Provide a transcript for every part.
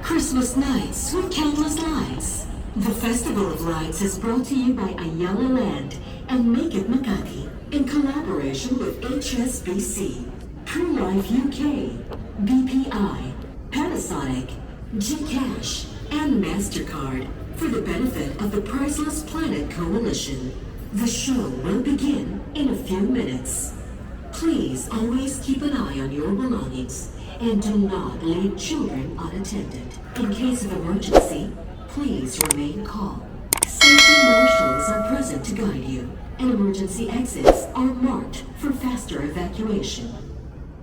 Christmas nights with countless lights. The Festival of Lights is brought to you by Ayala Land and Make It Makati in collaboration with HSBC, True Life UK, BPI, Panasonic, Gcash, and MasterCard for the benefit of the Priceless Planet Coalition. The show will begin in a few minutes. Please always keep an eye on your belongings and do not leave children unattended. In case of emergency, please remain calm. Safety marshals are present to guide you, and emergency exits are marked for faster evacuation.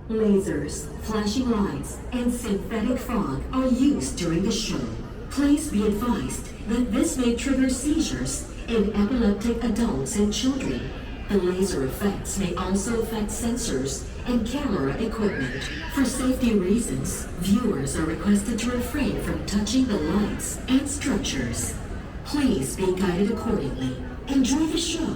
Lasers, flashing lights, and synthetic fog are used during the show. Please be advised that this may trigger seizures in epileptic adults and children. The laser effects may also affect sensors and camera equipment. For safety reasons, viewers are requested to refrain from touching the lights and structures. Please be guided accordingly. Enjoy the show.